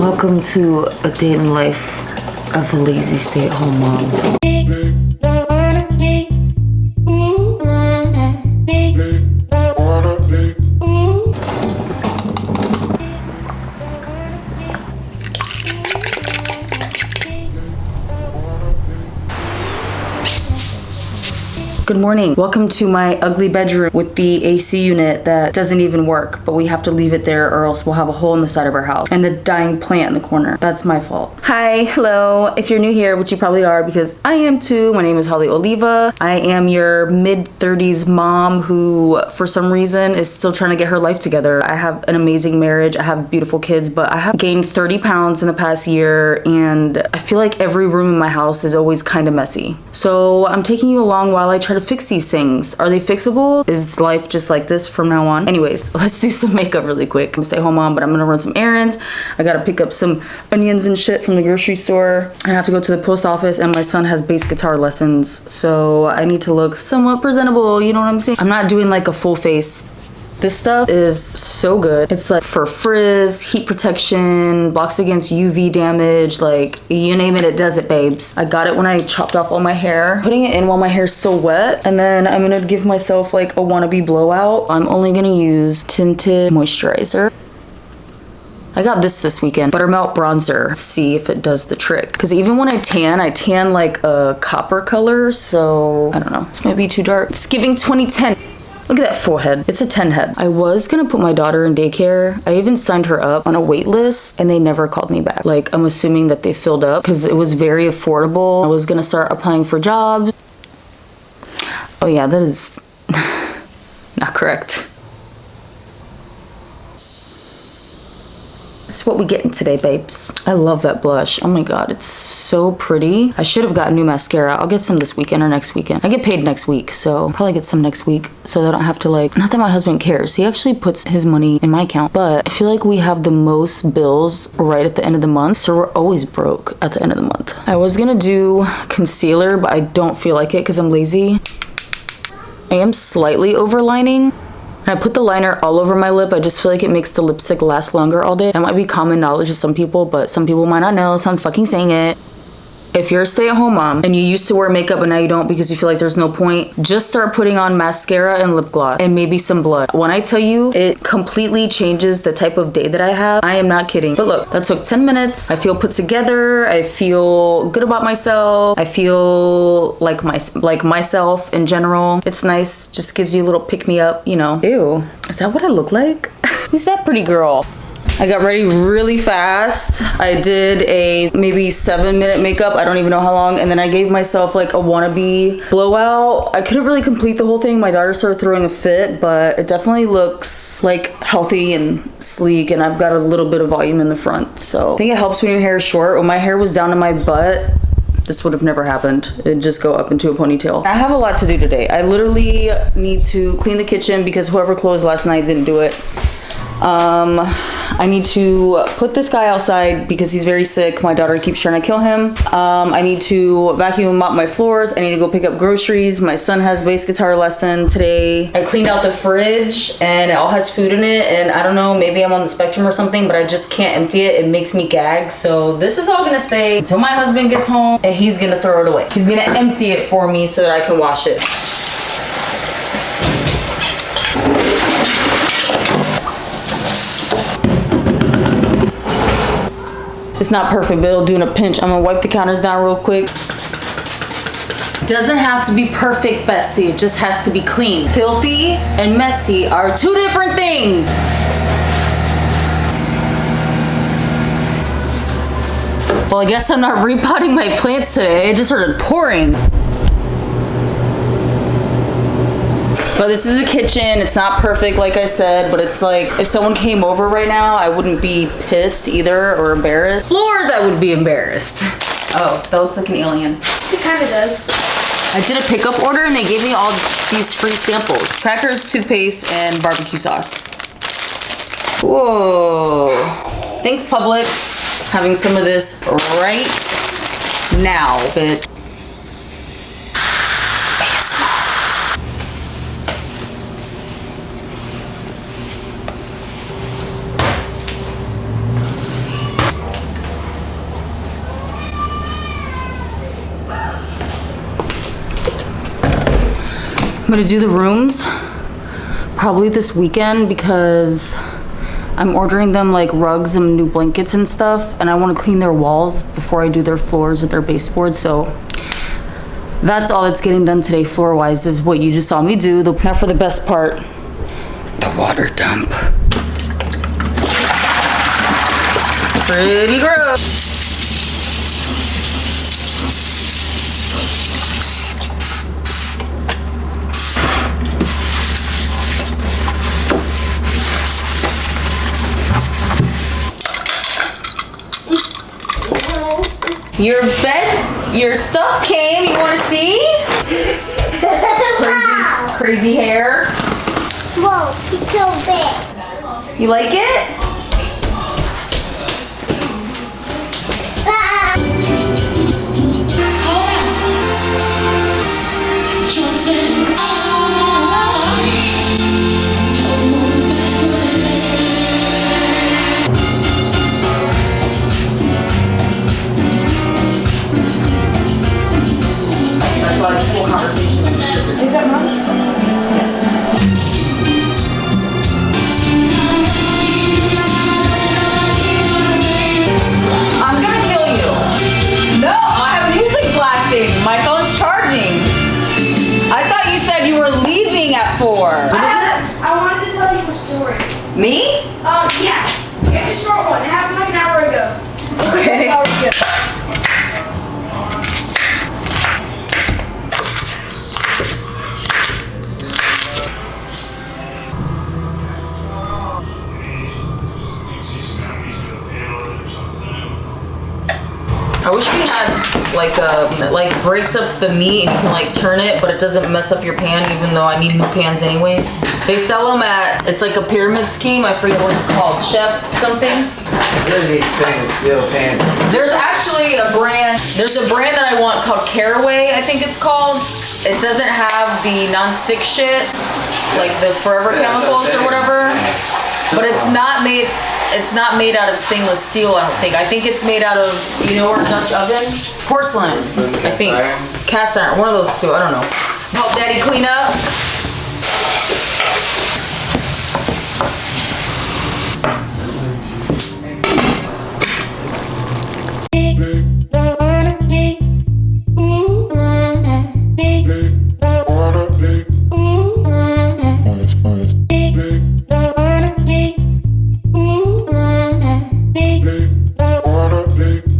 Welcome to a day in the life of a lazy stay-at-home mom. Good morning. Welcome to my ugly bedroom with the AC unit that doesn't even work, but we have to leave it there or else we'll have a hole in the side of our house. And the dying plant in the corner. That's my fault. Hi, hello. If you're new here, which you probably are because I am too, my name is Holly Oliva. I am your mid-30s mom who, for some reason, is still trying to get her life together. I have an amazing marriage. I have beautiful kids, but I have gained 30 pounds in the past year and I feel like every room in my house is always kind of messy. So I'm taking you along while I try to fix these things. Are they fixable? Is life just like this from now on? Anyways, let's do some makeup really quick. I'm a stay-at-home mom, but I'm gonna run some errands. I gotta pick up some onions and shit from the grocery store. I have to go to the post office and my son has bass guitar lessons, so I need to look somewhat presentable, you know what I'm saying? I'm not doing like a full face. This stuff is so good. It's like for frizz, heat protection, blocks against UV damage, like you name it, it does it, babes. I got it when I chopped off all my hair. Putting it in while my hair's still wet, and then I'm gonna give myself like a wannabe blowout. I'm only gonna use tinted moisturizer. I got this weekend, Buttermelt Bronzer. Let's see if it does the trick. Because even when I tan like a copper color, so I don't know. This might be too dark. It's giving 2010. Look at that forehead. It's a 10 head. I was gonna put my daughter in daycare. I even signed her up on a wait list and they never called me back. Like, I'm assuming that they filled up because it was very affordable. I was gonna start applying for jobs. Oh yeah, that is not correct. That's what we getting today, babes. I love that blush. Oh my god, it's so pretty. I should have gotten new mascara. I'll get some this weekend or next weekend. I get paid next week, so I'll probably get some next week so that I don't have to like, not that my husband cares. He actually puts his money in my account, but I feel like we have the most bills right at the end of the month, so we're always broke at the end of the month. I was gonna do concealer, but I don't feel like it because I'm lazy. I am slightly overlining. I put the liner all over my lip. I just feel like it makes the lipstick last longer all day. That might be common knowledge to some people, but some people might not know, so I'm fucking saying it. If you're a stay-at-home mom and you used to wear makeup but now you don't because you feel like there's no point, just start putting on mascara and lip gloss and maybe some blush. When I tell you it completely changes the type of day that I have, I am not kidding. But look, that took 10 minutes. I feel put together. I feel good about myself. I feel like myself in general. It's nice. Just gives you a little pick-me-up, you know. Ew, is that what I look like? Who's that pretty girl? I got ready really fast. I did a maybe 7-minute makeup. I don't even know how long. And then I gave myself like a wannabe blowout. I couldn't really complete the whole thing. My daughter started throwing a fit, but it definitely looks like healthy and sleek. And I've got a little bit of volume in the front. So I think it helps when your hair is short. When my hair was down to my butt, this would have never happened. It'd just go up into a ponytail. I have a lot to do today. I literally need to clean the kitchen because whoever closed last night didn't do it. I need to put this guy outside because he's very sick. My daughter keeps trying to kill him. I need to vacuum and mop my floors. I need to go pick up groceries. My son has bass guitar lesson today. I cleaned out the fridge and it all has food in it. And I don't know, maybe I'm on the spectrum or something, but I just can't empty it. It makes me gag. So this is all gonna stay until my husband gets home and he's gonna throw it away. He's gonna empty it for me so that I can wash it. It's not perfect, but it'll do in a pinch. I'm gonna wipe the counters down real quick. Doesn't have to be perfect, Bessie. It just has to be clean. Filthy and messy are two different things. Well, I guess I'm not repotting my plants today. It just started pouring. But this is a kitchen. It's not perfect, like I said, but it's like if someone came over right now, I wouldn't be pissed either or embarrassed. Floors, I would be embarrassed. Oh, that looks like an alien. It kind of does. I did a pickup order and they gave me all these free samples. Crackers, toothpaste, and barbecue sauce. Whoa. Thanks, Publix. Having some of this right now, but gonna do the rooms probably this weekend because I'm ordering them like rugs and new blankets and stuff, and I want to clean their walls before I do their floors and their baseboards. So that's all that's getting done today floor wise, is what you just saw me do. Now for the best part, the water dump. Pretty gross. Your bed, your stuff came. You want to see? Crazy hair. Whoa, he's so big. You like it? Is that mine? I'm gonna kill you. No, I have music blasting. My phone's charging. I thought you said you were leaving at 4. What is it? I wanted to tell you a story. Me? Yeah. It's a short one. It happened like an hour ago. Okay. I wish we had like breaks up the meat and you can like turn it, but it doesn't mess up your pan, even though I need new pans anyways. They sell them at, it's like a pyramid scheme. I forget what it's called. Chef something. Really need stainless steel pans. There's actually a brand. There's a brand that I want called Caraway, I think it's called. It doesn't have the non-stick shit, like the forever chemicals or whatever. But it's not made out of stainless steel, I don't think. I think it's made out of, you know, our Dutch oven? Porcelain, I think. Cast iron, one of those two, I don't know. Help Daddy clean up. Big